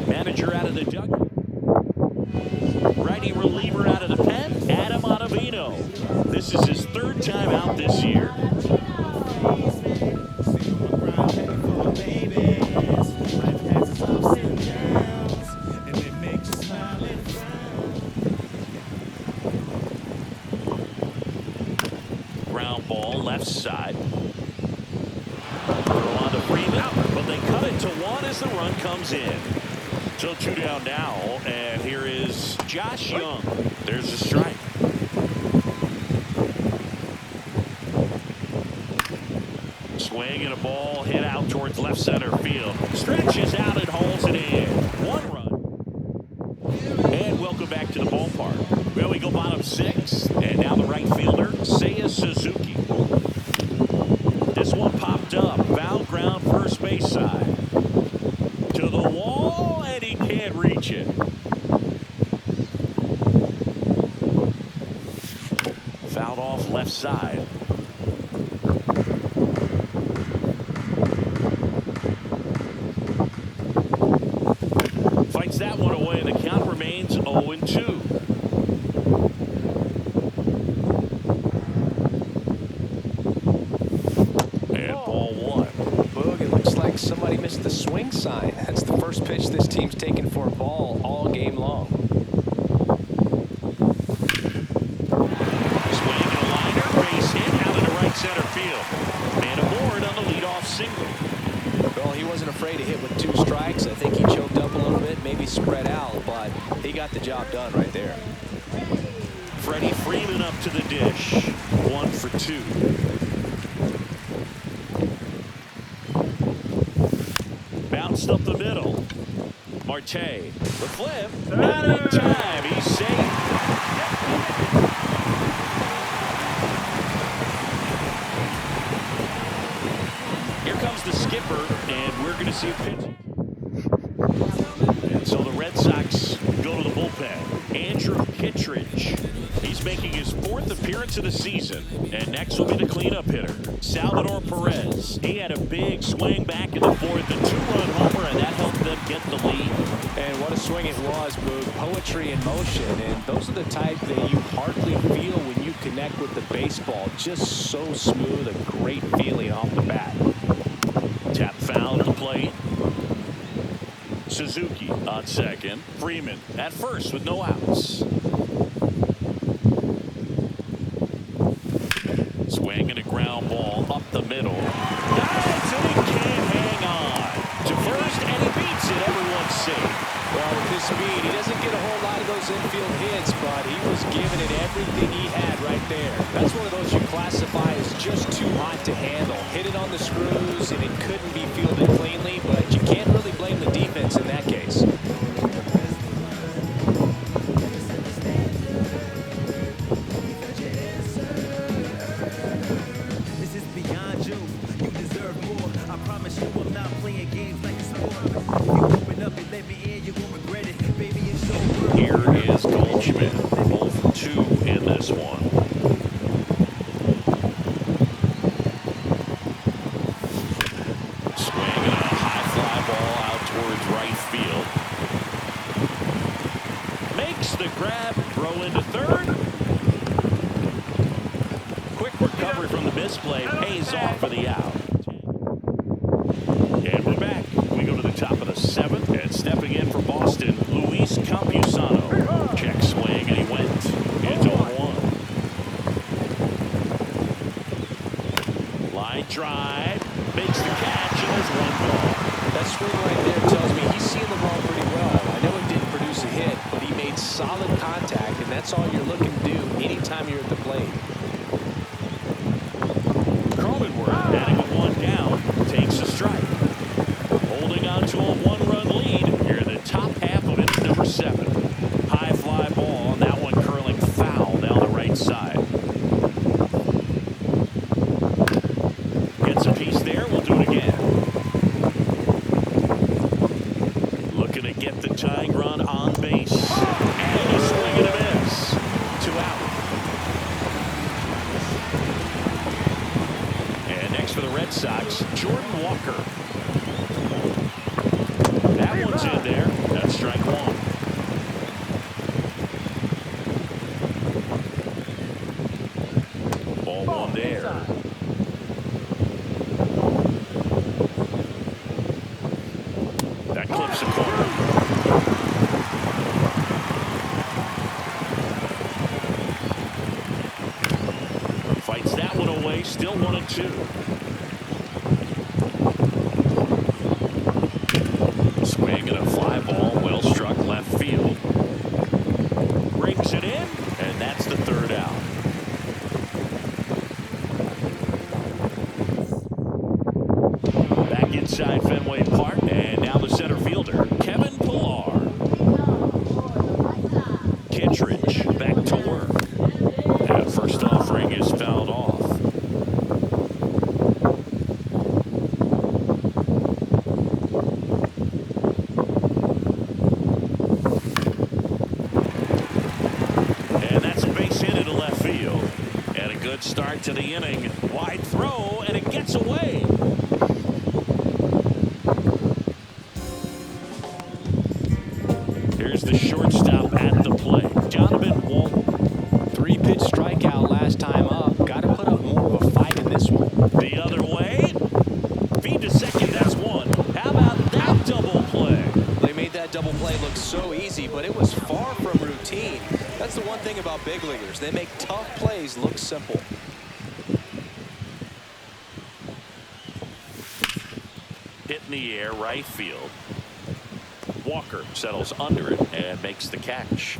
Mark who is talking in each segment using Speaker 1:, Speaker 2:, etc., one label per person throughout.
Speaker 1: Manager out of the dugout. Righty reliever out of the pen, Adam Ottavino. This is his third time out this year. Ground ball left side. Throw on to Freeman, but they cut it to one as the run comes in. So 2 down now, and here is Josh Young. There's a strike. Swing and a ball hit out towards left center field. Stretches out and holds it in. 1 run. And welcome back to the ballpark. Well, we go bottom 6, and now the right fielder, Seiya Suzuki. This one popped up, foul ground first base side. To the wall, and he can't reach it. Fouled off left side. Fights that one away, and the count remains 0-2. And ball 1.
Speaker 2: Boog, it looks like somebody missed the swing sign. That's the first pitch this team's taken for a ball all game long.
Speaker 1: Swing and a liner, base hit out into right center field. And aboard on the leadoff single.
Speaker 2: Well, he wasn't afraid to hit with 2 strikes. I think he choked up a little bit, maybe spread out, but he got the job done right there.
Speaker 1: Freddie Freeman up to the dish. 1 for 2. Bounced up the middle. Marte, the flip, not in time. He's safe. Here comes the skipper, and we're going to see a pitch. And so the Red Sox go to the bullpen. Andrew Kittredge. He's making his 4th appearance of the season. And next will be the cleanup hitter, Salvador Perez. He had a big swing back in the 4th, a 2-run homer, and that helped them get the lead.
Speaker 2: And what a swing it was, Boog. Poetry in motion. And those are the type that you hardly feel when you connect with the baseball. Just so smooth, a great feeling off the bat.
Speaker 1: Tap foul at the plate. Suzuki on second. Freeman at first with no outs. Swing and a ground ball up the middle. Dives and he can't hang on to first, and he beats it. Everyone's safe.
Speaker 2: Well, with his speed, he doesn't get a whole lot of those infield hits, but he was giving it everything he had right there. That's one of those you classify as just too hot to handle. Hit it on the screws, and it couldn't be fielded cleanly, but you can't really blame the defense in that case.
Speaker 3: This is beyond you. You deserve more. I promise you I'm not playing games like a sport. If you open up and let me in, you won't regret it. Baby, it's so worth it.
Speaker 1: Here is Goldschmidt. 0 for 2 in this one. Swing and a high fly ball out towards right field. Makes the grab, throw into third. Quick recovery from the misplay, pays off for the out. And we're back. We go to the top of the 7th, and stepping in for Boston, Luis Campusano. Check swing, and he went. It's 0-1. Line drive, makes the catch, and there's 1 ball.
Speaker 2: That swing right there tells me he's seeing the ball pretty well. I know he didn't produce a hit, but he made solid contact, and that's all you're looking to do anytime you're at the plate.
Speaker 1: Cronenworth, batting with 1 down, takes a strike. Holding on to a 1-run lead here in the top half of inning number 7. High fly ball, and that one curling foul down the right side. Gets a piece there, we'll do it again. Looking to get the tying run on base. And a swing and a miss. 2 out. And next for the the Red Sox, Jordan Walker. That one's in there. That's strike one. Ball one there. That clips the corner. Fights that one away. Still 1-2. Swing and a fly ball. Well struck left field. Brings it in, and that's the third out. Back inside Fenway Park, and now the center fielder, Kevin Pillar. Kittredge back to work. And first offering is fouled off. And that's a base hit into left field. And a good start to the inning. Wide throw, and it gets away. Here's the shortstop at the plate, Jonathan Walton.
Speaker 2: 3-pitch strikeout last time up. Got to put up more of a fight in this one.
Speaker 1: The other way. Feed to second. That's one. How about that double play?
Speaker 2: They made that double play look so easy, but it was far from routine. That's the one thing about big leaguers. They make tough plays look simple.
Speaker 1: Hit in the air, right field. Walker settles under it and makes the catch.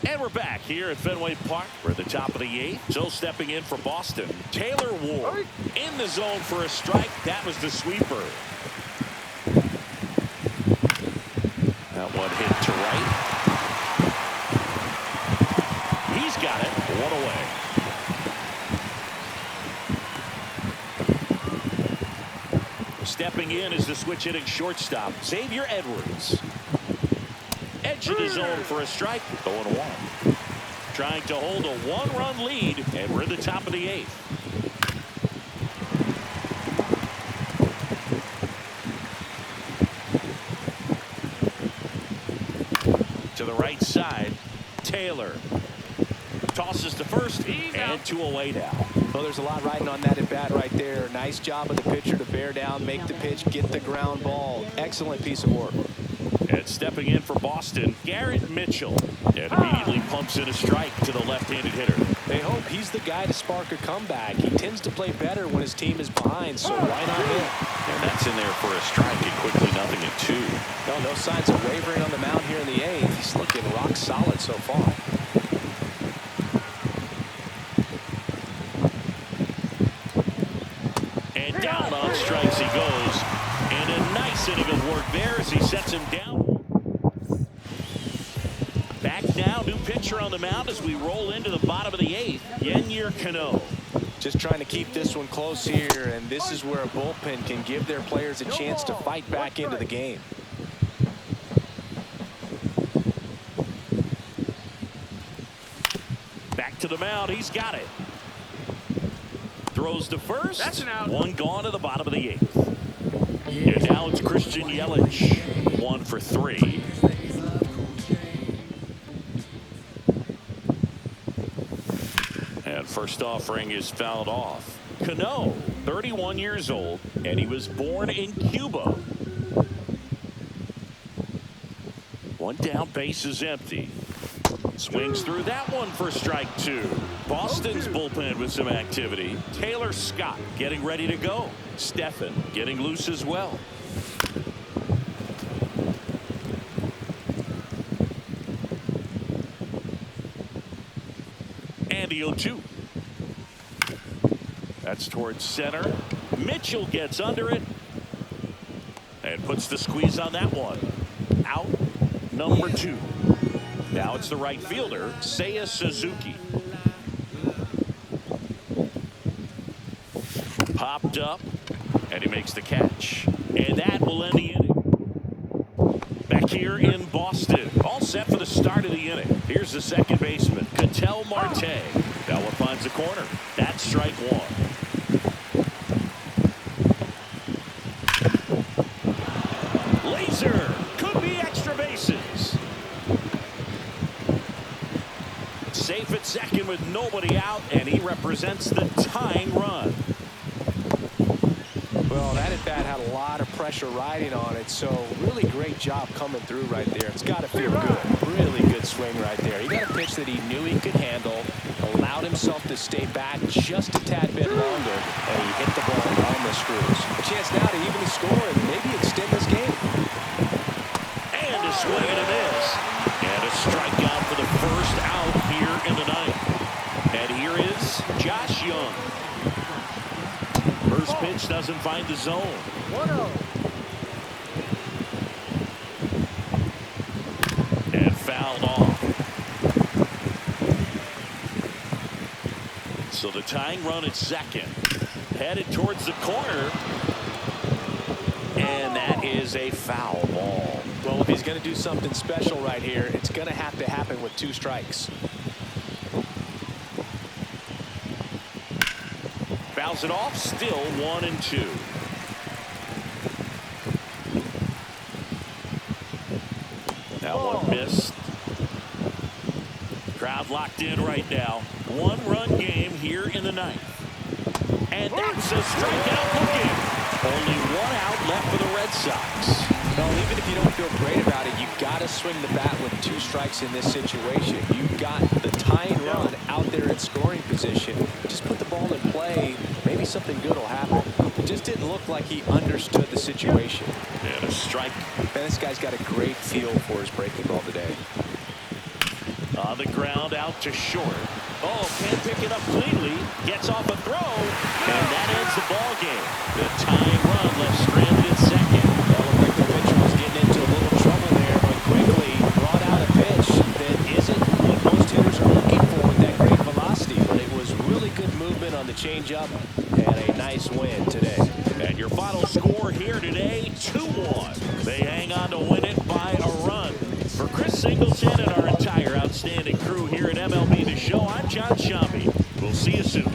Speaker 1: And we're back here at Fenway Park. We're at the top of the 8th. So stepping in for Boston, Taylor Ward in the zone for a strike. That was the sweeper. That one hit to right. He's got it. One away. Stepping in is the switch hitting shortstop, Xavier Edwards. Edge of the zone for a strike. 0-1. Trying to hold a 1-run lead, and we're at the top of the 8th. To the right side, Taylor tosses to first, and 2 away now.
Speaker 2: Well, there's a lot riding on that at bat right there. Nice job of the pitcher to bear down, make the pitch, get the ground ball. Excellent piece of work.
Speaker 1: And stepping in for Boston, Garrett Mitchell. And immediately pumps in a strike to the left-handed hitter.
Speaker 2: They hope he's the guy to spark a comeback. He tends to play better when his team is behind, so why not him?
Speaker 1: And that's in there for a strike, and quickly 0-2.
Speaker 2: No signs of wavering on the mound here in the 8th. He's looking rock solid so far.
Speaker 1: And down on strikes he goes. And a nice inning of work there as he sets him down. Back now, new pitcher on the mound as we roll into the bottom of the 8th. Yennier Cano.
Speaker 2: Just trying to keep this one close here, and this is where a bullpen can give their players a chance to fight back into the game.
Speaker 1: Back to the mound. He's got it. Throws to first.
Speaker 4: That's an out.
Speaker 1: One gone to the bottom of the 8th. And now it's Christian Yelich. 1 for 3. And first offering is fouled off. Cano, 31 years old, and he was born in Cuba. One down, base is empty. Swings through that one for strike 2. Boston's bullpen with some activity. Taylor Scott getting ready to go. Stephan getting loose as well. And the 0-2. That's towards center. Mitchell gets under it and puts the squeeze on that one. Out number 2. Now it's the right fielder, Seiya Suzuki. Popped up, and he makes the catch. And that will end the inning. Back here in Boston, all set for the start of the inning. Here's the second baseman, Ketel Marte. That one finds the corner. That's strike 1. safe at second with nobody out, and he represents the tying run.
Speaker 2: Well, that at bat had a lot of pressure riding on it, so really great job coming through right there. It's got to feel good. Really good swing right there. He got a pitch that he knew he could handle, allowed himself to stay back just a tad bit longer, and he hit the ball on the screws. A chance now to even the score and maybe extend this game.
Speaker 1: And a swing and a miss. And a strikeout for the first out here in the ninth. And here is Josh Young. First pitch doesn't find the zone.
Speaker 4: 1-0.
Speaker 1: And fouled off. So the tying run at second. Headed towards the corner. And that is a foul ball.
Speaker 2: Well, if he's going to do something special right here, it's going to have to happen with 2 strikes.
Speaker 1: Fouls it off, still 1-2. That one missed. Crowd locked in right now. 1-run game here in the ninth. And that's a strikeout looking. Only 1 out left for the Red Sox.
Speaker 2: Well, even if you don't feel great about it, you've got to swing the bat with 2 strikes in this situation. You've got the tying run out there in scoring position. Just put the ball in play. Maybe something good will happen. It just didn't look like he understood the situation.
Speaker 1: And a strike.
Speaker 2: And this guy's got a great feel for his breaking ball today.
Speaker 1: On the ground out to short. Oh, can't pick it up cleanly. Gets off a throw. And that ends the ball game. The tying run left stranded at second.
Speaker 2: That looked like the pitcher was getting into a little trouble there, but quickly brought out a pitch that isn't what most hitters are looking for with that great velocity. But it was really good movement on the changeup and a nice win today.
Speaker 1: And your final score here today, 2-1. They hang on to win it by a run. For Chris Singleton and our entire outstanding crew here at MLB The Show, I'm John Shambi. We'll see you soon.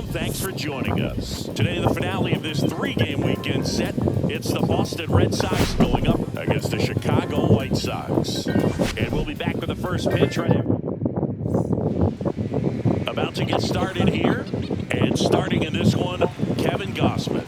Speaker 1: Thanks for joining us. Today, the finale of this 3-game weekend set. It's the Boston Red Sox going up against the Chicago White Sox. And we'll be back with the first pitch right after. to get started here. And starting in this one, Kevin Gossman.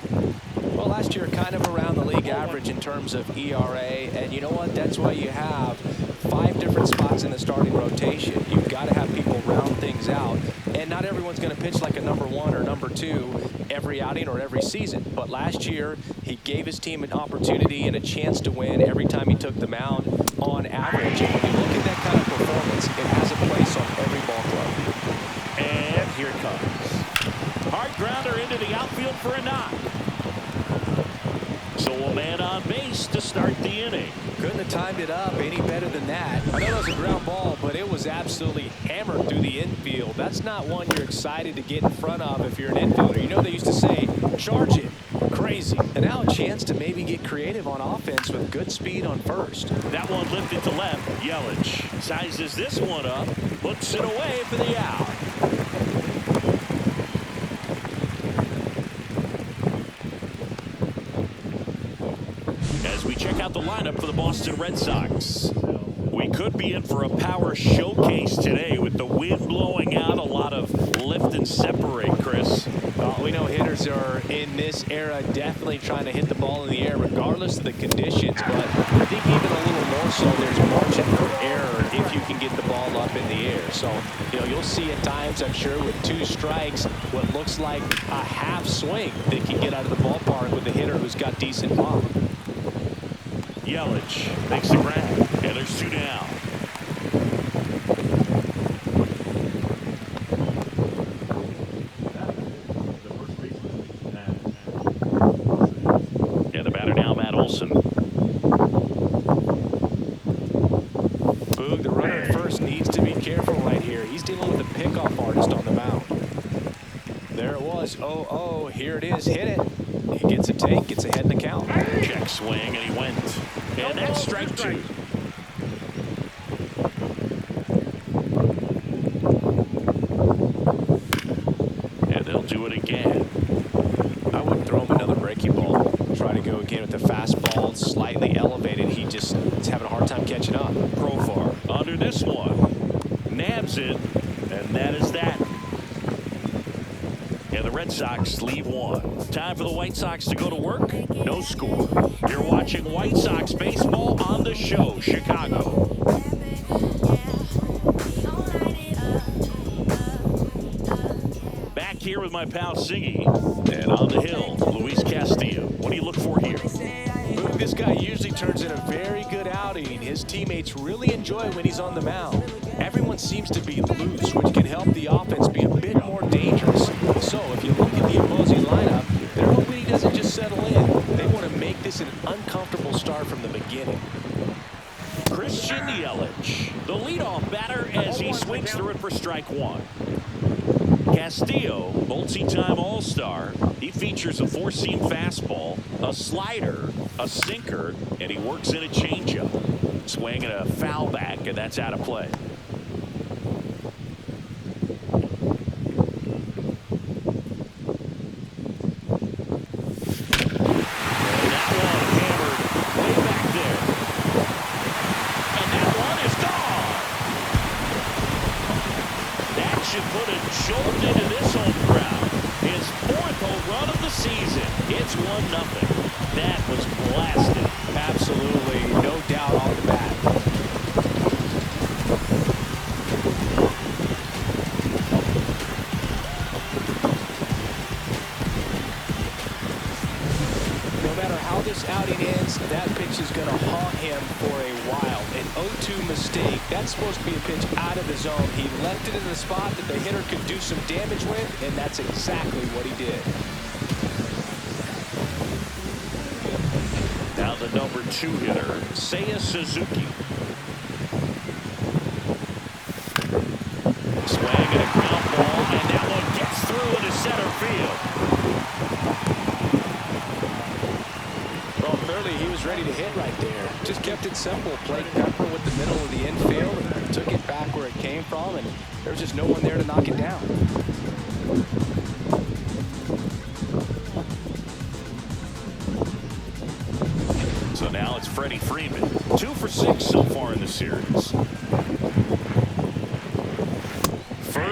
Speaker 2: Well, last year kind of around the league average in terms of ERA. And you know what? That's why you have 5 different spots in the starting rotation. You've got to have people round things out. And not everyone's going to pitch like a number 1 or number 2 every outing or every season. But last year, he gave his team an opportunity and a chance to win every time he took the mound on average. And when you look at that kind of performance, it has a place on every ball club.
Speaker 1: And here it comes. Hard grounder into the outfield for a knock. So a man on base to start the inning.
Speaker 2: Couldn't have timed it up any better than that. I know it was a ground ball, but it was absolutely hammered through the infield. That's not one you're excited to get in front of if you're an infielder. You know they used to say, charge it. Crazy. And now a chance to maybe get creative on offense with good speed on first.
Speaker 1: That one lifted to left. Yelich sizes this one up. Looks it away for the out. As we check out the lineup for the Boston Red Sox, we could be in for a power showcase today with the wind blowing out. A lot of lift and separate, Chris.
Speaker 2: We know hitters are in this era definitely trying to hit the ball in the air regardless of the conditions, but I think even a little more so there's margin for error if you can get the ball up in the air. So, you'll see at times, I'm sure, with 2 strikes, what looks like a half swing they can get out of the ballpark with a hitter who's got decent pop.
Speaker 1: Yelich makes the grab, and there's 2 down. And the batter now, Matt Olson.
Speaker 2: Boog, the runner at first needs to be careful right here. He's dealing with a pickoff artist on the mound. There it was. Oh, here it is. Hit it. He gets a take, gets ahead in the count.
Speaker 1: Check swing, and he went. And that's strike 2. And they'll do it again.
Speaker 2: I wouldn't throw him another breaking ball. Try to go again with the fastball, slightly elevated. He just is having a hard time catching up.
Speaker 1: Profar under this one. Nabs it, and that is that. And the Red Sox leave 1. Time for the White Sox to go to work. No score. You're watching White Sox baseball on the show, Chicago. Back here with my pal Siggy. And on the hill, Luis Castillo. What do you look for here?
Speaker 2: Boog, this guy usually turns in a very good outing. His teammates really enjoy when he's on the mound. Everyone seems to be loose, which can help the offense be a bit more dangerous. So if you look at the opposing lineup, they're hoping he doesn't just settle in. They want to make this an uncomfortable start from the beginning.
Speaker 1: Christian Yelich, the leadoff batter as he swings through it for strike 1. Castillo, multi-time All-Star. He features a 4-seam fastball, a slider, a sinker, and he works in a changeup. Swing and a foul back, and that's out of play. It's 1-0. That was blasted.
Speaker 2: Absolutely, no doubt on the bat. No matter how this outing ends, that pitch is going to haunt him for a while. An 0-2 mistake. That's supposed to be a pitch out of the zone. He left it in the spot that the hitter could do some damage with, and that's exactly what he did.
Speaker 1: Now the number 2 hitter, Seiya Suzuki. Swing and a ground ball, and that one gets through into center field.
Speaker 2: Well, clearly he was ready to hit right there. Just kept it simple. Played pepper with the middle of the infield and took it back where it came from, and there was just no one there to knock it down.
Speaker 1: So now it's Freddie Freeman. 2 for 6 so far in the series.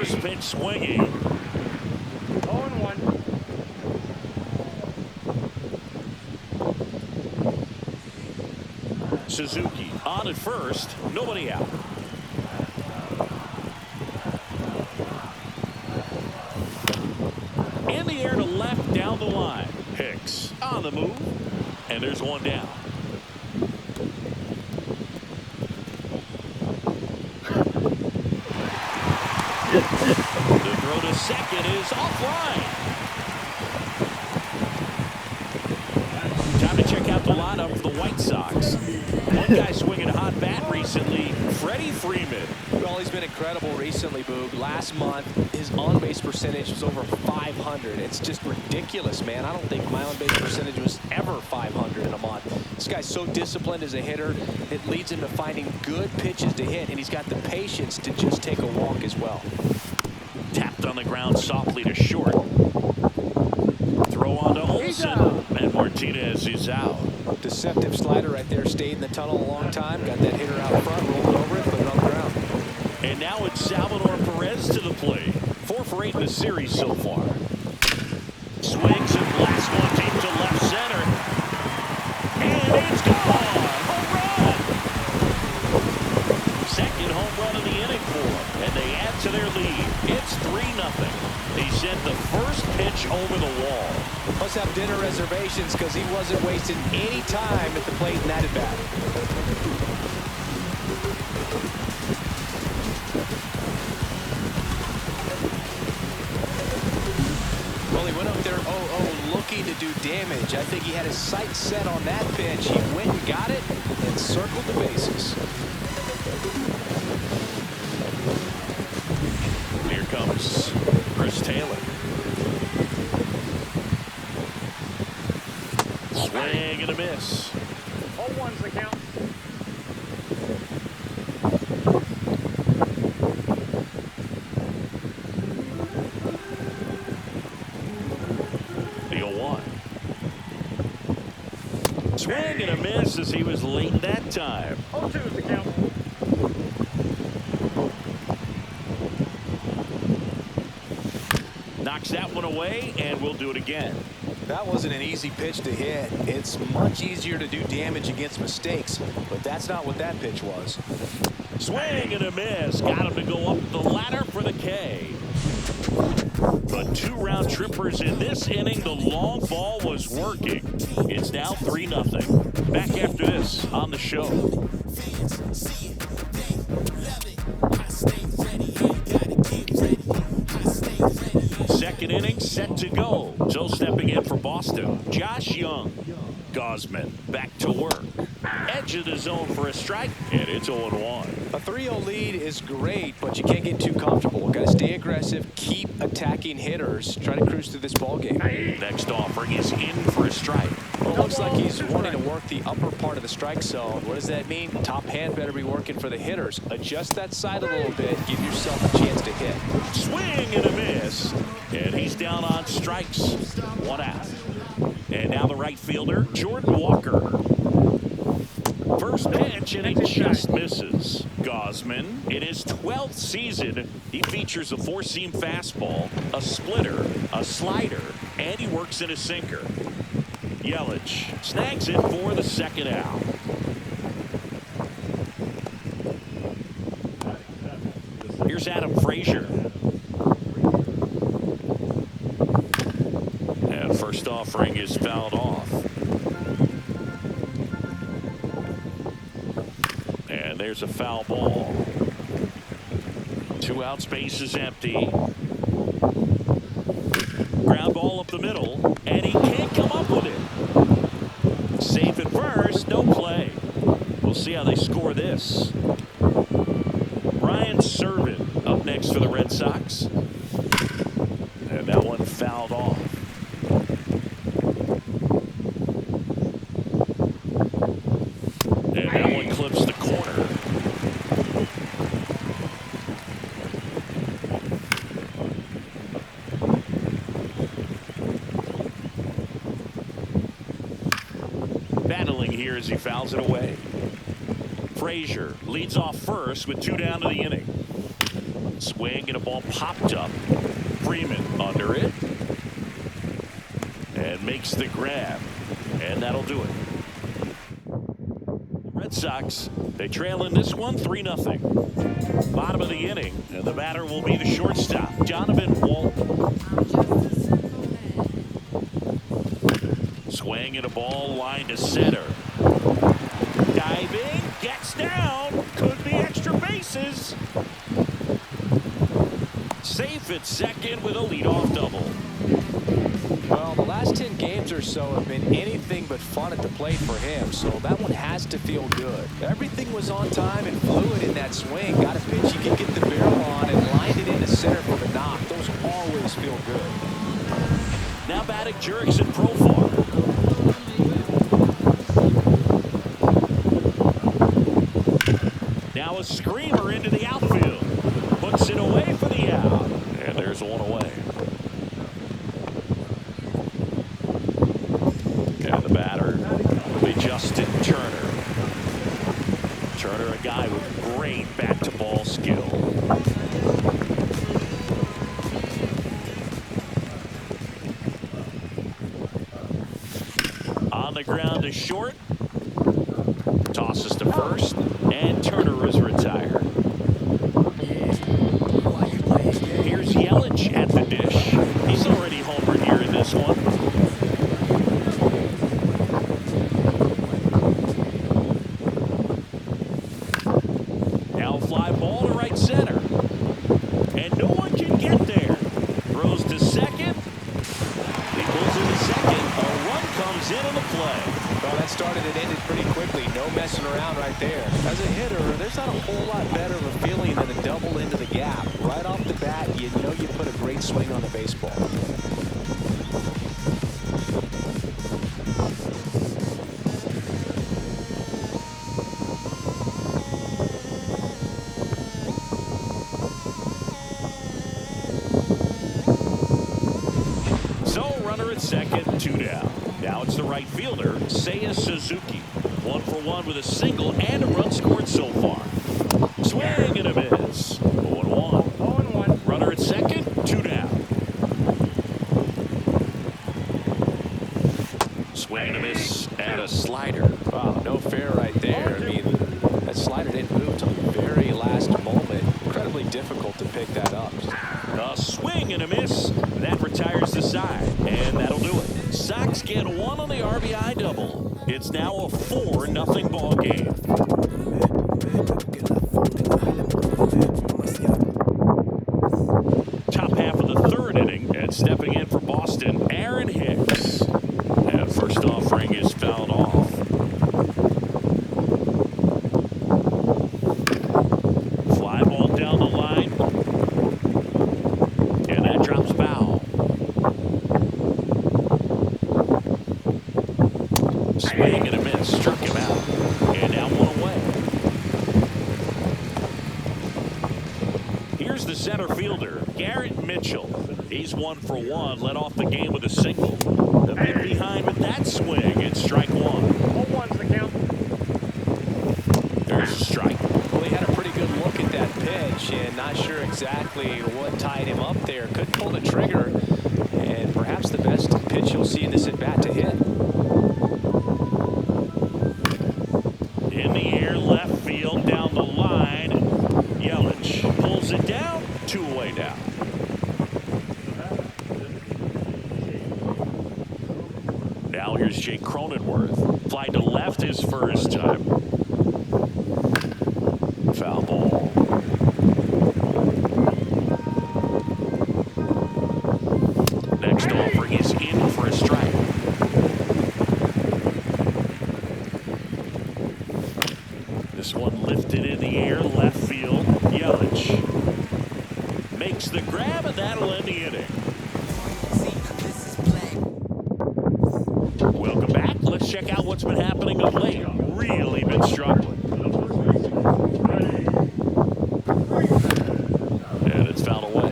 Speaker 1: First pitch swinging.
Speaker 4: 0-1.
Speaker 1: Suzuki on at first. Nobody out. In the air to left down the line. Hicks on the move. And there's one down. The throw to second is offline. Time to check out the lineup for the White Sox. One guy swinging a hot bat recently, Freddie Freeman.
Speaker 2: Well, he's been incredible recently, Boog. Last month, his on-base percentage was over 500. It's just ridiculous, man. I don't think my on-base percentage was ever 500 in a month. This guy's so disciplined as a hitter, it leads him to finding good pitches to hit, and he's got the patience to just take a walk as well.
Speaker 1: Tapped on the ground softly to short. Throw on to Olsen, and Martinez is out.
Speaker 2: Deceptive slider right there. Stayed in the tunnel a long time. Got that hitter out front, rolled over it, put it on the ground.
Speaker 1: And now it's Salvador Perez to the plate. 4 for 8 in the series so far. Swings and blasts one deep to left center. And it's gone. Home run. Second home run of the inning for him. And they add to their lead. It's 3-0. He sent the first pitch over the wall.
Speaker 2: Must have dinner reservations because he wasn't wasting any time at the plate in that at bat. Well, he went up there 0-0 looking to do damage. I think he had his sights set on that pitch. He went and got it and circled the bases.
Speaker 1: Here comes Chris Taylor. Swing and a miss.
Speaker 4: 0-1's the count.
Speaker 1: The 0-1. Swing and a miss as he was late that time.
Speaker 4: 0-2's the count.
Speaker 1: Knocks that one away, and we'll do it again.
Speaker 2: That wasn't an easy pitch to hit. It's much easier to do damage against mistakes, but that's not what that pitch was.
Speaker 1: Swing and a miss. Got him to go up the ladder for the K. But 2 round trippers in this inning. The long ball was working. It's now 3-0. Back after this on the show. Second inning set to go. So stepping in for Boston, Josh Young. Gosman back to work. Edge of the zone for a strike, and it's 0-1.
Speaker 2: A 3-0 lead is great, but you can't get too comfortable. Got to stay aggressive, keep attacking hitters, try to cruise through this ball game.
Speaker 1: Next offering is in for a strike.
Speaker 2: Well, it looks like he's wanting to work the upper part of the strike zone. What does that mean? Top hand better be working for the hitters. Adjust that side a little bit, give yourself a chance to hit.
Speaker 1: Swing and a miss, and he's down on strikes. 1 out. And now the right fielder, Jordan Walker. First pitch, and he just misses. Gosman, in his 12th season, he features a 4-seam fastball, a splitter, a slider, and he works in a sinker. Yelich snags it for the second out. Here's Adam Frazier. And first offering is fouled off. And there's a foul ball. 2 outs, base is empty. Ground ball up the middle, and he can't come up with it. Safe at first, no play. We'll see how they score this. Ryan Serven up next for the Red Sox. And that one fouled off. And that one clips the corner. Battling here as he fouls it away. Frazier leads off first with 2 down to the inning. Swing and a ball popped up. Freeman under it. And makes the grab. And that'll do it. Red Sox, they trail in this one 3-0. Bottom of the inning. And the batter will be the shortstop, Donovan Walton. Swing and a ball line to center. Diving, gets down, could be extra bases. Safe at second with a leadoff double.
Speaker 2: Well, the last 10 games or so have been anything but fun at the plate for him, so that one has to feel good. Everything was on time and fluid in that swing. Got a pitch you could get the barrel on and lined it into center for the knock. Those always feel good.
Speaker 1: Now batting Jurickson Profar. Now a screamer into the outfield. Puts it away for the out. And there's one away. And the batter will be Justin Turner. Turner, a guy with great bat-to-ball skill. On the ground to short. Tosses to first. And Turner is retired. Here's Yelich at the dish. He's already homered here in this one. Now a fly ball to right center. And no one can get there. Throws to second. He pulls into second. A run comes in on the play.
Speaker 2: Well, that started and ended pretty quickly. No messing around right there. As a hitter, there's not a whole lot better of a feeling than a double into the gap. Right off the bat, you know you put a great swing on the baseball.
Speaker 1: So runner at second, 2 down. Now it's the right fielder, Seiya Suzuki. 1 for 1 with a single and a run scored so far. Swing and a miss. 0-1.
Speaker 4: 0-1.
Speaker 1: Runner at second, 2 down. Swing and a miss and a slider.
Speaker 2: Wow, no fair right there. I mean, that slider didn't move till the very last moment. Incredibly difficult to pick that up.
Speaker 1: A swing and a miss. That retires the side, and that'll do it. Sox get 1 on the RBI double. It's now a 4-0 ball game. Top half of the 3rd inning, and stepping in for Boston, Aaron Hicks. And first offering is fouled off. Fly ball down the line. And that drops foul. Swing and a miss. Struck him out. And now 1 away. Here's the center fielder, Garrett Mitchell. He's 1 for 1. Led off the game with a single. The man behind with that swing. It's strike 1.
Speaker 4: 0-1's the count.
Speaker 1: There's a strike.
Speaker 2: Well, he had a pretty good look at that pitch and not sure exactly what tied him up there. Couldn't pull the trigger, and perhaps the best pitch you'll see in this at-bat to hit.
Speaker 1: In the air, left field, down the line. Yelich pulls it down. 2 away now. Now here's Jake Cronenworth. Fly to left his first time. Foul ball. Next offering is in for a strike. This one lifted in the air, left field. Yelich makes the grab, and that'll end the inning. Welcome back. Let's check out what's been happening of late. Really been struggling. And it's fouled away.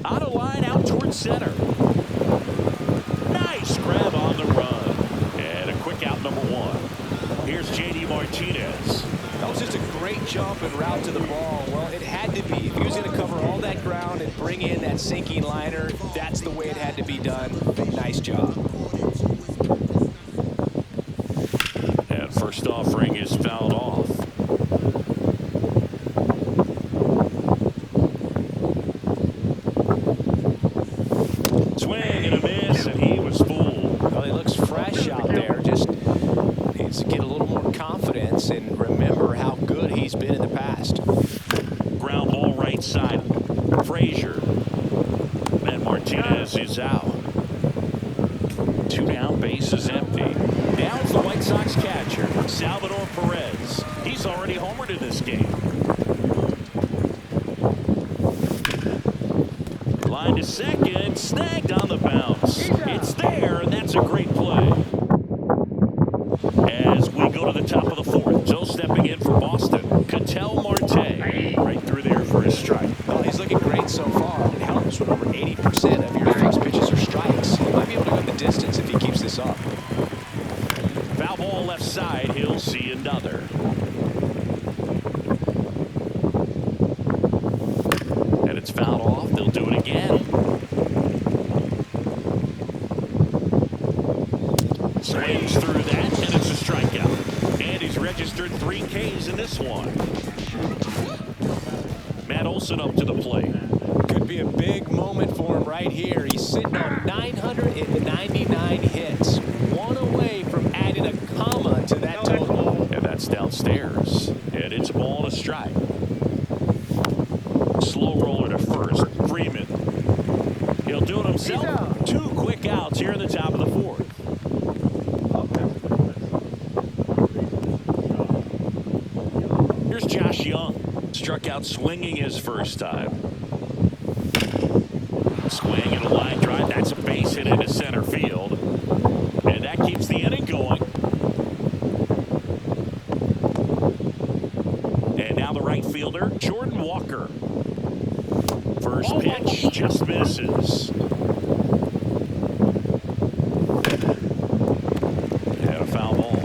Speaker 1: On a line out towards center. Nice grab on the run.
Speaker 2: jump and route to the ball. Well, it had to be. If he was going to cover all that ground and bring in that sinking liner, that's the way it had to be done. Nice job.
Speaker 1: And first offering is fouled off. Swing and a miss, and he was fooled.
Speaker 2: Well, he looks fresh out there. Just needs to get a little more confidence and remember how good he's been in the past.
Speaker 1: Ground ball right side. Frazier. And Martinez is out. 2 down, base is empty. Now it's the White Sox catcher, Salvador Perez. He's already homered in this game. Line to second, snagged on the bounce. It's there, and that's a great play. As we go to the top of the 4th, Joe stepping in for Boston. Ketel Marte right through there for his strike.
Speaker 2: Well, he's looking great so far. It helps when over 80% of your first pitches are strikes. He might be able to go the distance if he keeps this up.
Speaker 1: Foul ball left side, he'll see another. And it's fouled off, they'll do it again. Swings through that, and it's a strikeout. And he's registered 3 Ks in this one. Matt Olson up to the plate.
Speaker 2: Could be a big moment for him right here. He's sitting on 999 hits. One away from adding a comma to that total.
Speaker 1: And that's downstairs. And it's a ball and a strike. Slow roller to first. Freeman. He'll do it himself. 2 quick outs here in the top of the 4th. Here's Josh Young. Struck out swinging his first time. Swing and a line drive. That's a base hit into center field. And that keeps the inning going. And now the right fielder, Jordan Walker. First pitch just misses. And a foul ball.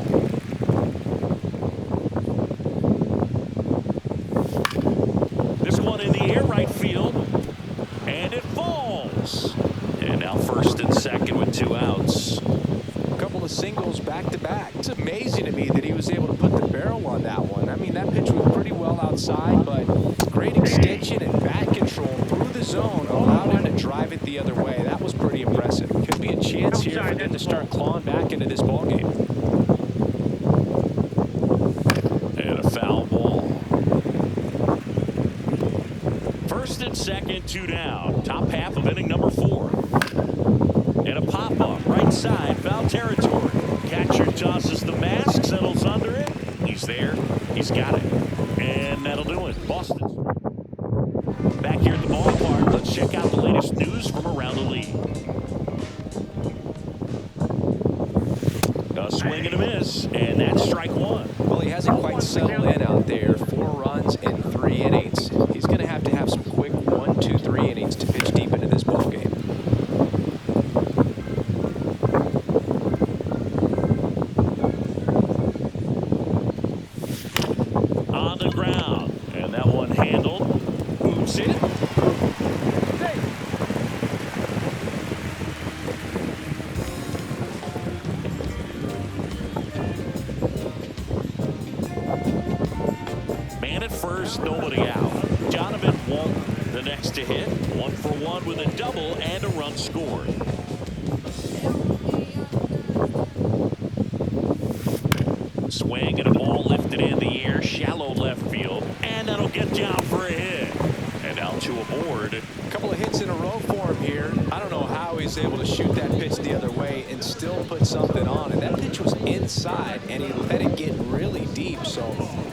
Speaker 1: This one in the air, right field. And it falls. And now first and second with 2 outs.
Speaker 2: A couple of singles back to back. It's amazing to me that he was able to put the barrel on that one. I mean, that pitch was pretty well outside, but great extension and bat control through the zone allowed him to drive it the other way. That was pretty impressive. Could be a chance here for them to start clawing back into this ballgame.
Speaker 1: And a foul ball. First and second, 2 down. Top half of inning number 4. And a pop-up, right side, foul territory. Catcher tosses the mask, settles under it. He's there. He's got it. And that'll do it. Boston. Back here at the ballpark, let's check out the latest news from around the league. A swing and a miss, and that's strike 1.
Speaker 2: Well, he hasn't quite settled in out there. 4 runs in 3 innings. He's going to have some quick 1, 2, 3 innings to pitch deep into this ball game.
Speaker 1: On the ground, and that one handled. Moves it. Man at first, nobody out. Donovan Walton, the next to hit. 1 for 1 with a double and a run scored. Swing and a ball lifted in the air, shallow left field, and that'll get down for a hit. And now 2 aboard.
Speaker 2: A couple of hits in a row for him here. I don't know how he's able to shoot that pitch the other way and still put something on it. That pitch was inside, and he let it get really deep. So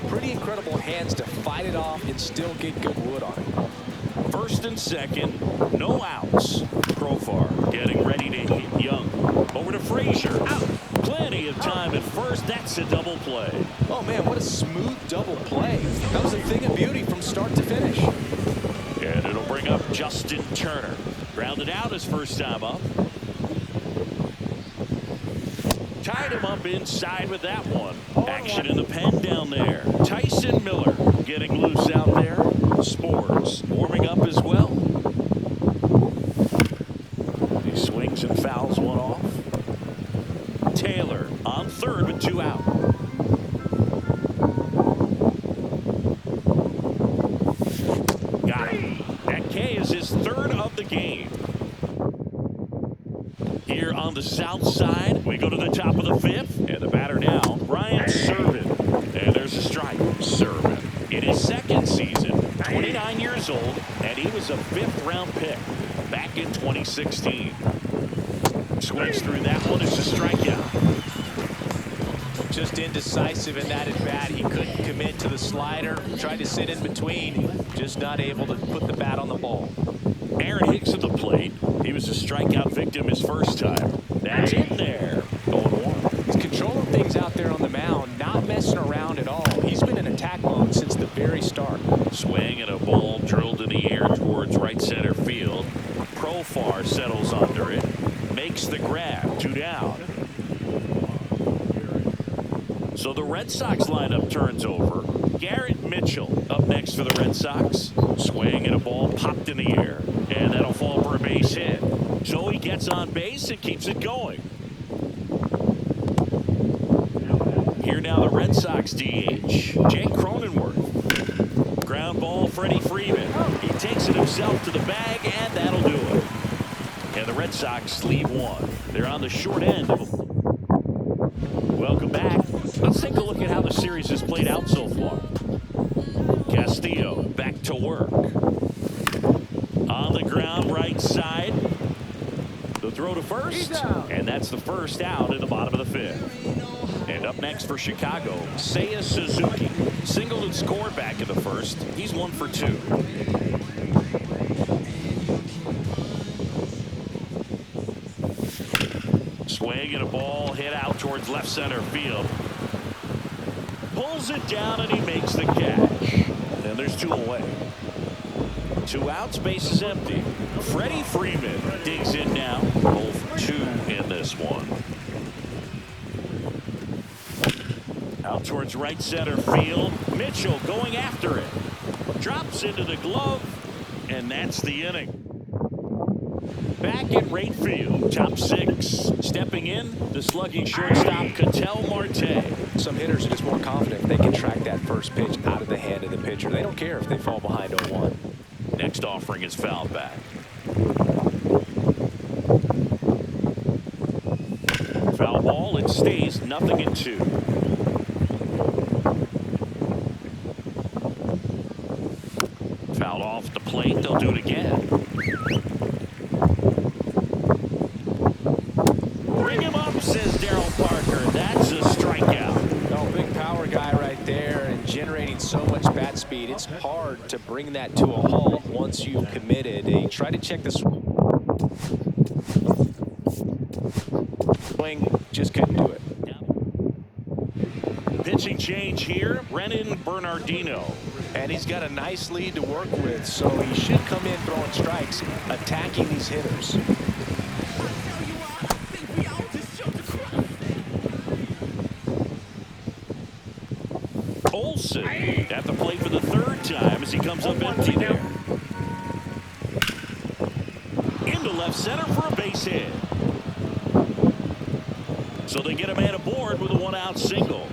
Speaker 2: pretty incredible hands to fight it off and still get good wood on it.
Speaker 1: First and second, no outs. Profar getting ready to hit Young. Over to Frazier. Out. Plenty of time at first. That's a double play.
Speaker 2: Oh, man, what a smooth double play. That was a thing of beauty from start to finish.
Speaker 1: And it'll bring up Justin Turner. Grounded out his first time up. Tied him up inside with that one. Action in the pen down there. Tyson Miller getting loose out there. Spores warming up as well. He swings and fouls one off. Taylor on third with 2 out. Got him. That K is his third of the game. Here on the south side, we go to the top of the 5th, and the batter now, Ryan Servin. And there's a strike. Servin in his second season, 29 years old, and he was a 5th-round pick back in 2016. Swings through that one. It's a strikeout.
Speaker 2: Just indecisive in that at bat. He couldn't commit to the slider. Tried to sit in between. Just not able to put the bat on the ball.
Speaker 1: Aaron Hicks at the plate. He was a strikeout victim his first time. That's in there. 0-1.
Speaker 2: He's controlling things out there on the mound, not messing around at all. He's been in attack mode since the very start.
Speaker 1: Swing and a ball drilled in the air towards right center field. Profar settles under it. Makes the grab. 2 down. So the Red Sox lineup turns over. Garrett Mitchell up next for the Red Sox. Swing and a ball popped in the air. And that'll fall for a base hit. So he gets on base and keeps it going. Here now the Red Sox DH. Jake Cronenworth. Ground ball, Freddie Freeman. He takes it himself to the bag, and that'll do it. And the Red Sox leave one. They're on the short end of a... Welcome back. Let's take a look at how the series has played out so far. Castillo back to work. On the ground, right side. The throw to first. And that's the first out in the bottom of the 5th. And up next for Chicago, Seiya Suzuki. Singled and scored back in the first. He's 1 for 2. Swing and a ball hit out towards left center field. Pulls it down and he makes the catch. And there's 2 away. 2 outs, base is empty. Freddie Freeman digs in now. 0 for 2 in this one. Out towards right center field. Mitchell going after it. Drops into the glove. And that's the inning. Back at right field, top 6. Stepping in, the slugging shortstop, Ketel Marte.
Speaker 2: Some hitters are just more confident if they can track that first pitch out of the hand of the pitcher. They don't care if they fall behind 0-1.
Speaker 1: Next offering is fouled back. Foul ball, it stays 0-2. Fouled off the plate, they'll do it again. Bring him up, says Daryl Parker. That's a strikeout.
Speaker 2: No, big power guy right there and generating so much bat speed. It's hard to bring that to a halt once you've committed. He tried to check the swing, just couldn't do it.
Speaker 1: Pitching change here, Brennan Bernardino.
Speaker 2: And he's got a nice lead to work with, so he should come in throwing strikes, attacking these hitters.
Speaker 1: Olsen at the plate for the 3rd time as he comes up empty there. Into left center for a base hit. So they get a man aboard with a 1-out single.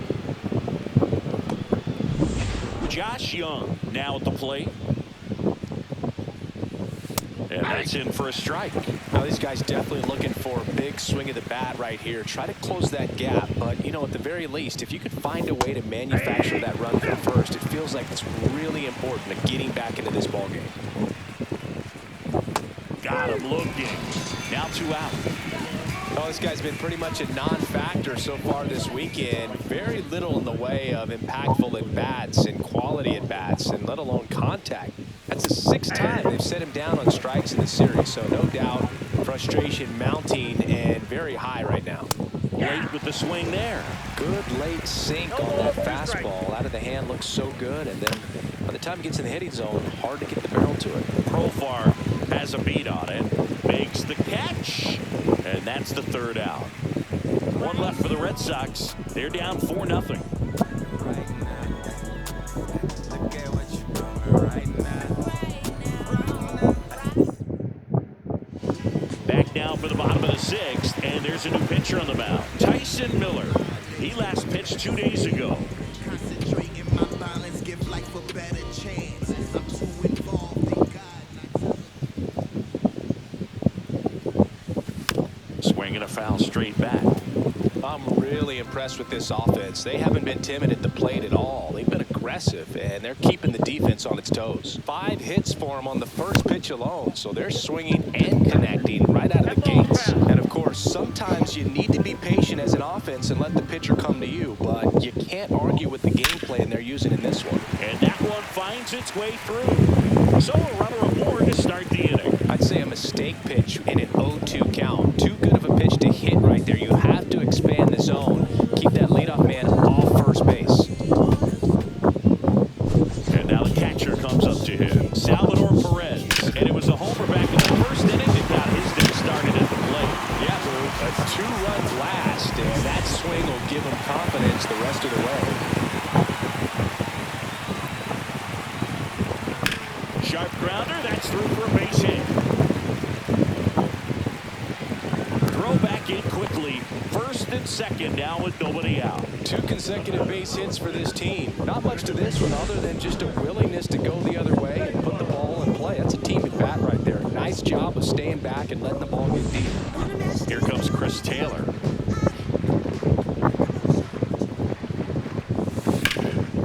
Speaker 1: Josh Young now at the plate. And that's in for a strike.
Speaker 2: Now these guys definitely looking for a big swing of the bat right here. Try to close that gap, but you know, at the very least, if you could find a way to manufacture that run from first, it feels like it's really important to getting back into this ball game.
Speaker 1: Got him looking. Now 2 out.
Speaker 2: Well, this guy's been pretty much a non-factor so far this weekend. Very little in the way of impactful at-bats and quality at-bats, and let alone contact. That's the 6th time they've set him down on strikes in the series, so no doubt frustration mounting and very high right now.
Speaker 1: Late with the swing there.
Speaker 2: Good late sink on that fastball. Out of the hand looks so good, and then by the time it gets in the hitting zone, hard to get the barrel to it.
Speaker 1: Profar has a beat on it. Makes the catch. And that's the 3rd out. One left for the Red Sox. They're down 4-0. Back now for the bottom of the 6th, and there's a new pitcher on the mound. Tyson Miller. He last pitched 2 days ago. Swinging a foul straight back.
Speaker 2: I'm really impressed with this offense. They haven't been timid at the plate at all. They've been aggressive, and they're keeping the defense on its toes. 5 hits for them on the first pitch alone, so they're swinging and connecting right out of the gates. And, of course, sometimes you need to be patient as an offense and let the pitcher come to you, but you can't argue with the game plan they're using in this one.
Speaker 1: And that one finds its way through. So a runner aboard to start the inning.
Speaker 2: I'd say a mistake pitch in an 0-2 count. Too good of a pitch to hit right there. You have to expand the zone. Keep that leadoff man off first base.
Speaker 1: And now the catcher comes up to him, Salvador Perez. And it was a homer back in the first inning that got his day started at the plate.
Speaker 2: Yeah, a 2-run blast, and that swing will give him confidence the rest of the way.
Speaker 1: Sharp grounder, that's through for a base hit. Throw back in quickly. First and second now with nobody out.
Speaker 2: 2 consecutive base hits for this team. Not much to this one other than just a willingness to go the other way and put the ball in play. That's a team at bat right there. Nice job of staying back and letting the ball get deep.
Speaker 1: Here comes Chris Taylor.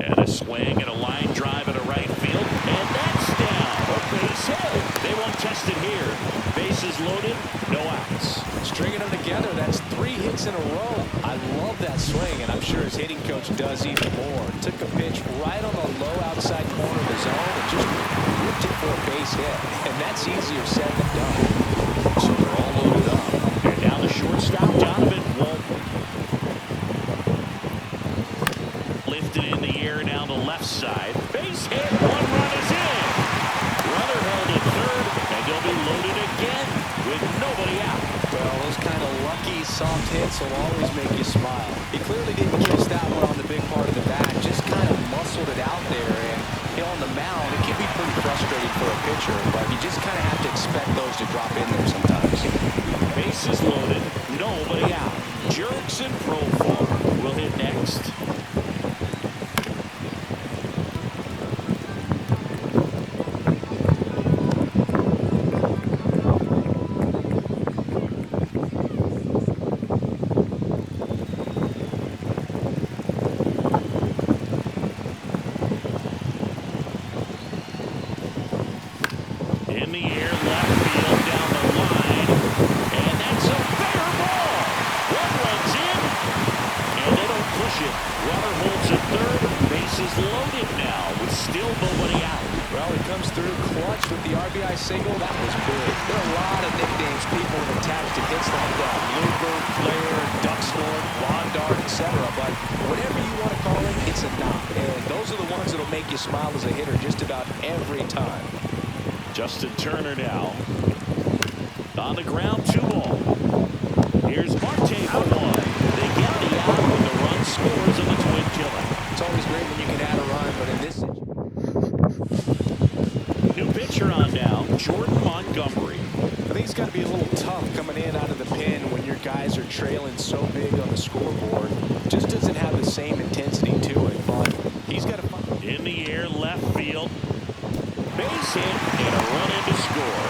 Speaker 1: And a swing and a line drive into right field. And that's down. A base hit. They won't test it here. Bases loaded, no outs.
Speaker 2: Stringing them together, that's 3 hits in a row. I love that swing, and I'm sure his hitting coach does even more. Took a pitch right on the low outside corner of the zone and just ripped it for a base hit. And that's easier said than done. So they're all loaded up.
Speaker 1: And now the shortstop, Donovan Walton. Lifted in the air down the left side. Base hit, 1 run is in. Runner held at third, and they'll be loaded again with nobody out.
Speaker 2: Well, those kind of lucky soft hits will always make you smile. He clearly didn't kiss that one on the big part of the bat, just kind of muscled it out there. And on the mound, it can be pretty frustrating for a pitcher, but you just kind of have to expect those to drop in there sometimes.
Speaker 1: Bases loaded, nobody out. Jerks and Profar will hit next. In the air, left field, down the line. And that's a fair ball. 1 run's in. And they don't push it. Runner holds at third. Bases loaded now with still nobody out.
Speaker 2: Well, he comes through clutch with the RBI single. That was big. There are a lot of nicknames people have attached to hits like that. Bluebird, Flare, Duck Snort, Lawn Dart, etc. But whatever you want to call it, it's a knock. And those are the ones that will make you smile as a hitter just about every time.
Speaker 1: Justin Turner now. On the ground, 2 ball. Here's Marte for 1. They get the out when the run scores on the twin killer.
Speaker 2: It's always great when you can add a run, but in this situation.
Speaker 1: New pitcher on now, Jordan Montgomery.
Speaker 2: I think it's got to be a little tough coming in out of the pen when your guys are trailing so big on the scoreboard. Just doesn't have the same intensity to it, but he's got to find.
Speaker 1: In the air, left field. Base hit and a run in to score.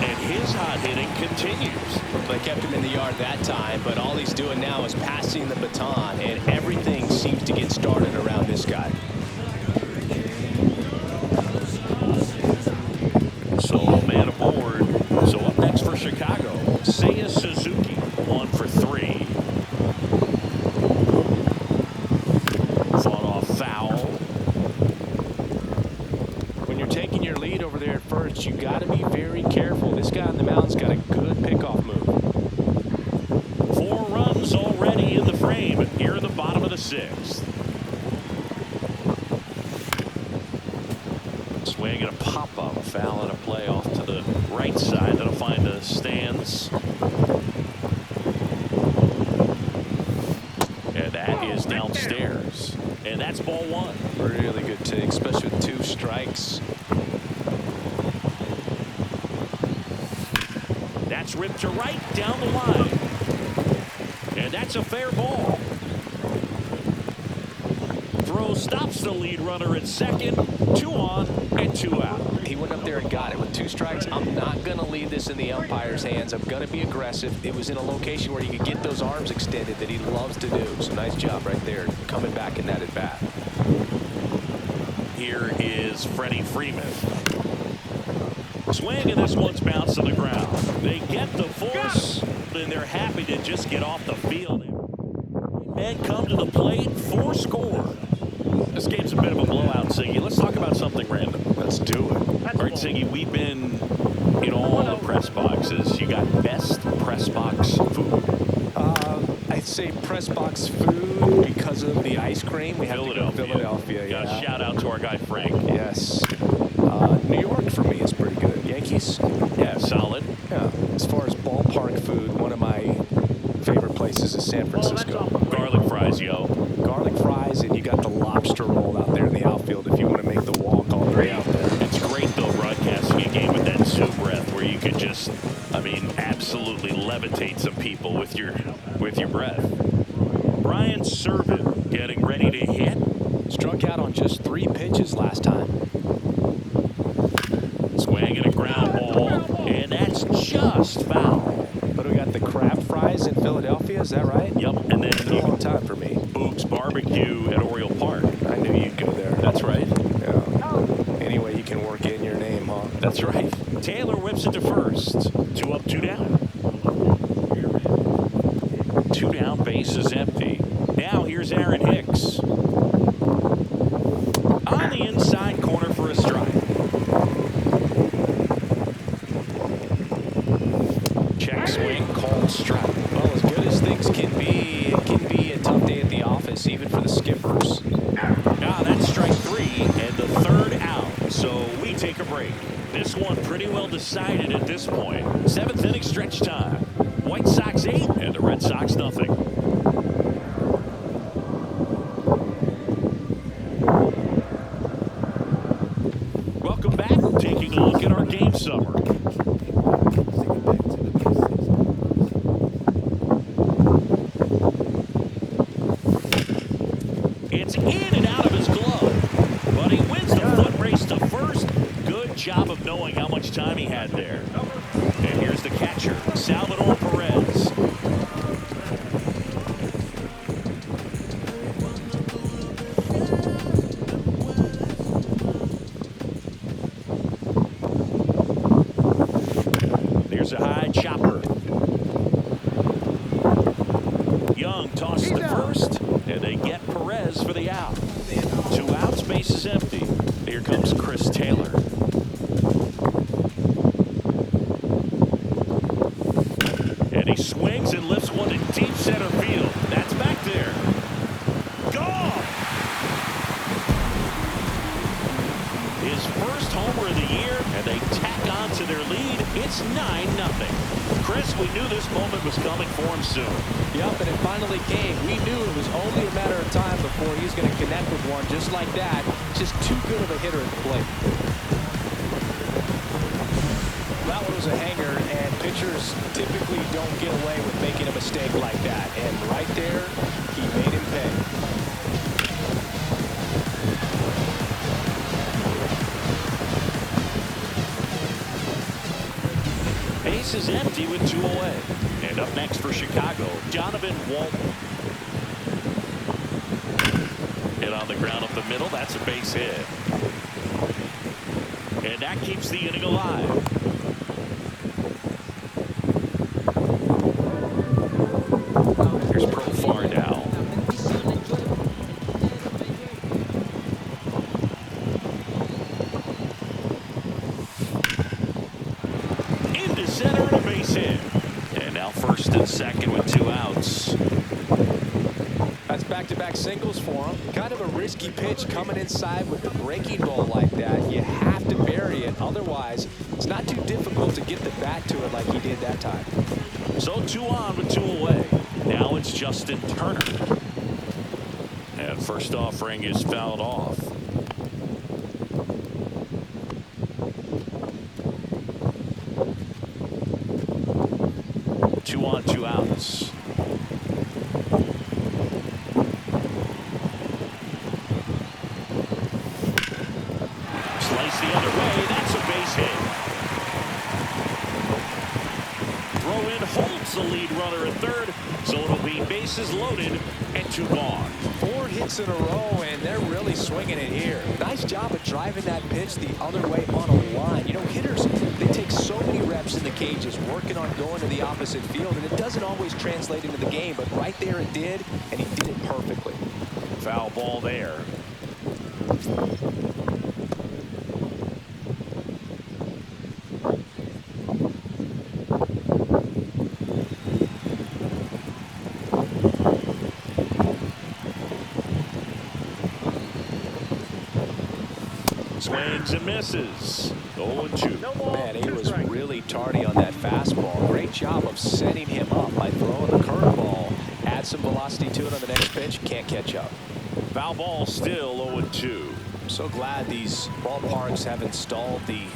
Speaker 1: And his hot hitting continues.
Speaker 2: They kept him in the yard that time, but all he's doing now is passing the baton, and everything seems to get started around this guy.
Speaker 1: Solo man aboard. So up next for Chicago, Seiya Suzuki, 1 for 3. Fought off foul.
Speaker 2: When you're taking your lead over there at first, you got to be very careful. This guy on the mound's got a good pickoff move.
Speaker 1: 4 runs already in the frame here in the bottom of the 6th. Swing and a pop-up, foul and a play off to the right side. That'll find the stands. goes downstairs. And that's ball one.
Speaker 2: Really good take, especially with 2 strikes.
Speaker 1: That's ripped to right down the line. And that's a fair ball. Throw stops the lead runner at second. 2 on and 2 out.
Speaker 2: He went up there and got it with 2 strikes. I'm not going to leave this in the umpire's hands. I'm going to be aggressive. It was in a location where he could get those arms extended that he loves to do. So nice job right there coming back in that at bat.
Speaker 1: Here is Freddie Freeman. Swing, and this one's bounced to the ground. They get the force, and they're happy to just get off the field and come to the plate for score. This game's a bit of a blowout, Siggy. Let's talk about something random.
Speaker 2: Let's do it.
Speaker 1: All right, Siggy, we've been in all the press boxes. You got best press box food.
Speaker 2: I'd say press box food because of the ice cream. We have to go to Philadelphia.
Speaker 1: Yeah.
Speaker 2: Yeah.
Speaker 1: Shout out to our guy Frank.
Speaker 2: Yes. New York for me is pretty good. Yankees.
Speaker 1: Yeah, solid.
Speaker 2: Yeah. As far as ballpark food, one of my favorite places is San Francisco.
Speaker 1: Garlic fries, yo.
Speaker 2: Garlic fries, and you got the lobster roll out there in the outfield if you want to make the walk all the way out there.
Speaker 1: It's great, though, broadcasting a game with that soup breath where you could just, I mean, absolutely levitate some people with your breath. Brian Serven getting ready to hit.
Speaker 2: Struck out on just 3 pitches last time.
Speaker 1: Swinging a ground ball, and that's just foul.
Speaker 2: But we got the crab fries in Philadelphia, is that right?
Speaker 1: Yep, and then
Speaker 2: Been a long time for me.
Speaker 1: Boobs Barbecue at Oriole Park.
Speaker 2: I knew you'd go there.
Speaker 1: That's right.
Speaker 2: Yeah. Anyway, you can work in your name, huh?
Speaker 1: That's right. Taylor whips it to first. 2 up, 2 down. 2 down, base is empty. Now here's Aaron Hicks. On the inside corner for a strike. Check swing, called strike.
Speaker 2: Well, as good as things can be, it can be a tough day at the office, even for the skippers.
Speaker 1: Ah, that's strike 3 and the 3rd out. So we take a break. This one pretty well decided at this point. 7th inning stretch time. White Sox 8 and the Red Sox nothing. Welcome back. Taking a look at our game summary. It's in and out of his glove, but he wins the foot race to first. Good job of knowing how much time he had there. And here's the catcher, Salvador Perez. There's a high chopper. Young tosses to first, and they get Perez for the out. 2 outs, base is empty. Here comes Chris Taylor. And he swings and lifts one to deep center field. That's back there. Gone! His first homer of the year, and they tack on to their lead. It's 9-0. Chris, we knew this moment was coming for him soon.
Speaker 2: Yep, and it finally came. We knew it was only a matter of time before he was going to connect with one just like that. Just too good of a hitter at the plate. That one was a hanger, and pitchers typically don't get away with making a mistake like that. And right there, he made him pay.
Speaker 1: Base is empty with 2 away. And up next for Chicago, Donovan Walton. Hit on the ground up the middle. That's a base hit. And that keeps the inning alive. Here's Profar now. Into center and a base hit. And now first and second with 2 outs.
Speaker 2: That's back-to-back singles for him. Kind of a risky pitch coming inside with a breaking ball like that. You have to bury it. Otherwise, it's not too difficult to get the bat to it like he did that time.
Speaker 1: So 2 on with 2 away. Now it's Justin Turner. First offering is fouled off. 2 on, 2 outs. Slice the other way. That's a base hit. Throw in holds the lead runner at third, so it'll be bases loaded and 2 gone.
Speaker 2: 4 hits in a row, and they're really swinging it here. Nice job of driving that pitch the other way on a line. You know, hitters, they take so many reps in the cages working on going to the opposite field, and it doesn't always translate into the game, but right there it did, and he did it perfectly.
Speaker 1: Foul ball there. Swings and misses. 0-2.
Speaker 4: No ball.
Speaker 2: Man, he
Speaker 4: 2
Speaker 2: was
Speaker 4: strikes.
Speaker 2: really tardy on that fastball. Great job of setting him up by throwing the curveball. Add some velocity to it on the next pitch. Can't catch up.
Speaker 1: Foul ball still 0-2.
Speaker 2: I'm so glad these ballparks have installed the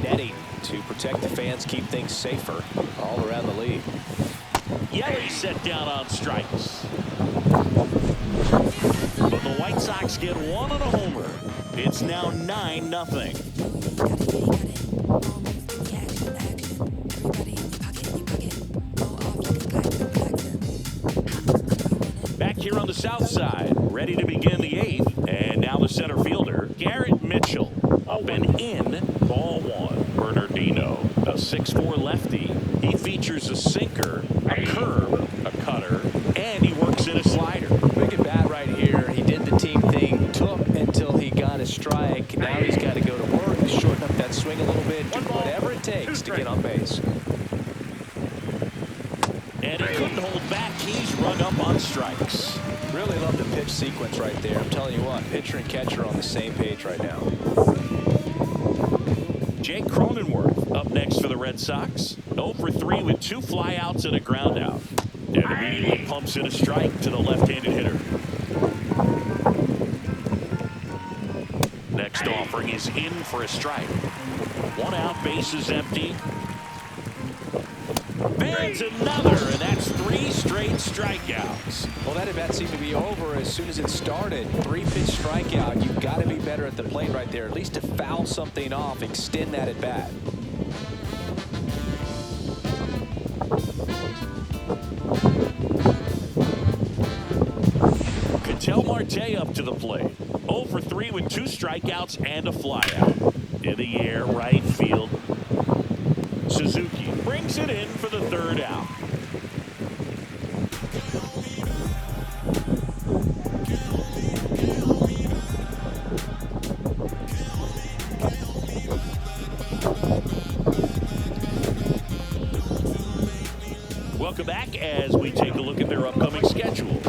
Speaker 2: netting to protect the fans, keep things safer all around the league.
Speaker 1: Yelly set down on strikes. But the White Sox get 1 on a homer. It's now 9-0. Back here on the south side, ready to begin the 8th. And now the center fielder, Garrett Mitchell. Up and in, ball 1. Bernardino, a 6'4 lefty. He features a sinker, a curve, a cutter, and he works in a slider.
Speaker 2: Big at bat right here. He did the team thing, took until he got a strike. Now he's got to go to work, shorten up that swing a little bit, do whatever it takes to get on base.
Speaker 1: And he couldn't hold back. He's run up on strikes.
Speaker 2: Really love the pitch sequence right there. I'm telling you what, pitcher and catcher on the same page right now.
Speaker 1: Jake Cronenworth up next for the Red Sox. 0 for 3 with 2 flyouts and a ground out. And immediately pumps in a strike to the left-handed hitter. Next offering is in for a strike. 1 out, bases empty. Bands another, and that's 3 straight strikeouts.
Speaker 2: Well, that at-bat seemed to be over as soon as it started. 3-pitch strikeout. You've got to be better at the plate right there, at least to foul something off, extend that at-bat.
Speaker 1: Ketel Marte up to the plate. 0 for 3 with 2 strikeouts and a flyout. In the air, right field. Suzuki brings it in for the 3rd out. Welcome back as we take a look at their upcoming schedule.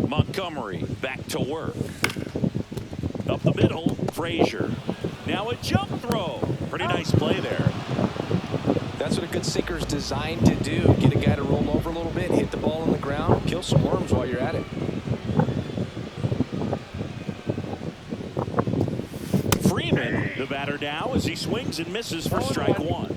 Speaker 1: Montgomery back to work. Up the middle, Frazier. Now a jump throw. Pretty nice play there.
Speaker 2: That's what a good sinker is designed to do. Get a guy to roll over a little bit, hit the ball on the ground, kill some worms while you're at it.
Speaker 1: Freeman, the batter now, as he swings and misses for strike 1.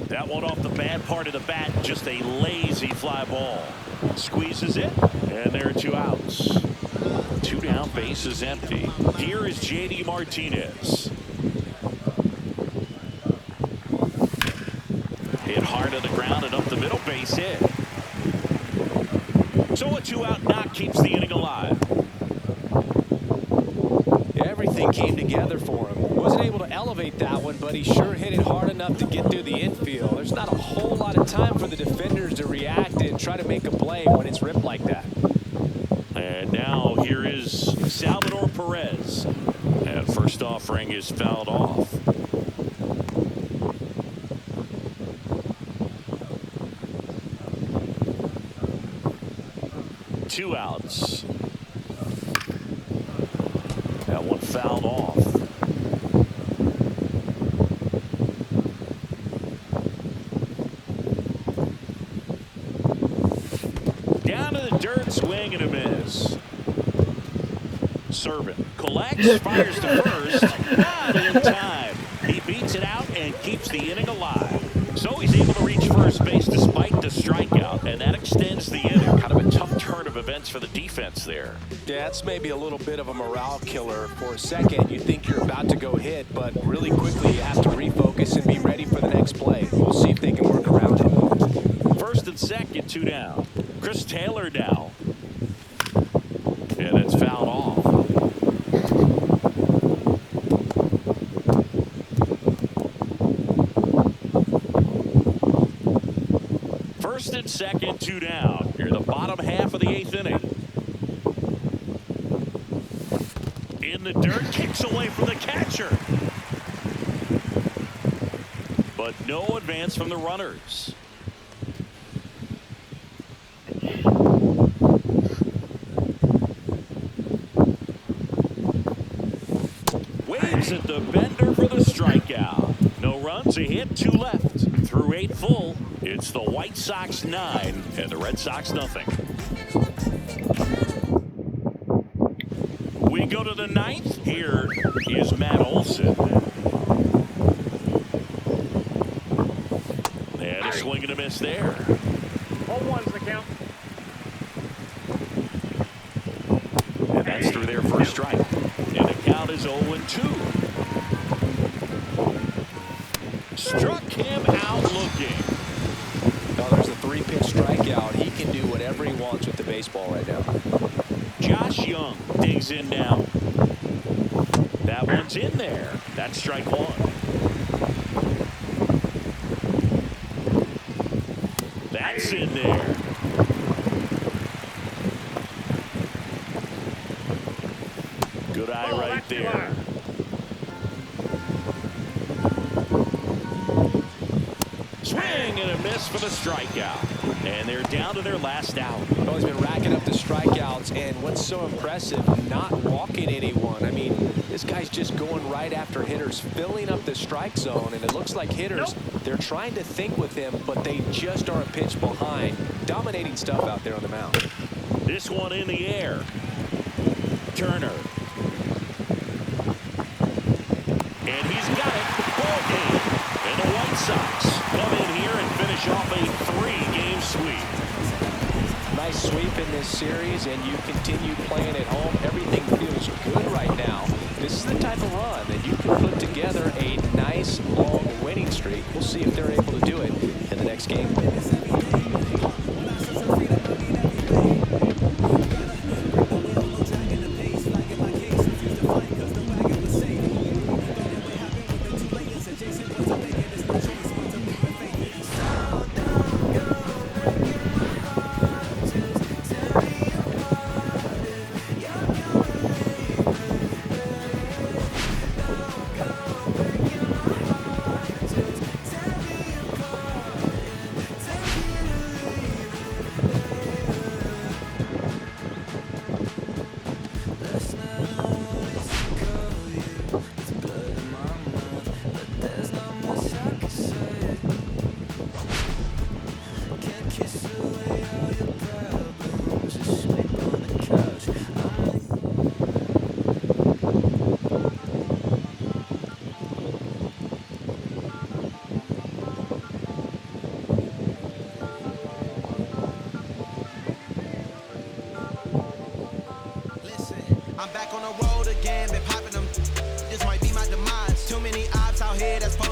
Speaker 1: That one off the bad part of the bat, just a lazy fly ball. Squeezes it, and there are 2 outs. 2 down, bases empty. Here is J.D. Martinez. Hit hard on the ground and up the middle, base hit. So a 2-out knock keeps the inning alive.
Speaker 2: Yeah, everything came together for him. Wasn't able to elevate that one, but he sure hit it hard enough to get through the infield. There's not a whole lot of time for the defenders to react and try to make a play when it's ripped like that.
Speaker 1: And now here is Salvador Perez. And first offering is fouled off. Two outs. That one fouled off. Down to the dirt, swing and a miss. Serving, collects, fires to first, not in time. He beats it out and keeps the inning alive. So he's able to reach first base despite the strikeout, and that extends the inning. Kind of a tough turn of events for the defense there.
Speaker 2: Yeah, that's maybe a little bit of a morale killer. For a second, you think you're about to go hit, but really quickly you have to refocus and be ready for the next play. We'll see if they can work around it.
Speaker 1: First and second, two down. Chris Taylor now. And it's fouled off. First and second, two down. Here in the bottom half of the eighth inning. In the dirt, kicks away from the catcher. But no advance from the runners. Waves at the bender for the strikeout. No runs, a hit, two left. Through eight full, it's the White Sox 9 and the Red Sox nothing. We go to the ninth. Here is Matt Olson. And a swing and a miss there.
Speaker 4: 0-1's the count.
Speaker 1: And that's through there for a strike. And the count is 0-2. Struck him out looking.
Speaker 2: Now there's a three-pitch strikeout. He can do whatever he wants with the baseball right now.
Speaker 1: Josh Young digs in now. That one's in there. That's strike one. That's in there. Good eye right there. Swing and a miss for the strikeout. And they're down to their last out.
Speaker 2: Well, he's been racking up the strikeouts, and what's so impressive, not walking anyone. I mean, this guy's just going right after hitters, filling up the strike zone, and it looks like hitters, they're trying to think with him, but they just are a pitch behind. Dominating stuff out there on the mound.
Speaker 1: This one in the air. Turner. And he's got it. Ball game. And the White Sox come in here and finish off a three-game sweep.
Speaker 2: Nice sweep in this series, and you continue playing at home. Everything feels good right now. This is the type of run that you can put together a nice, long winning streak. We'll see if they're able to do it in the next game.
Speaker 3: I'm back on the road again, been popping them. This might be my demise. Too many ops out here that's posing.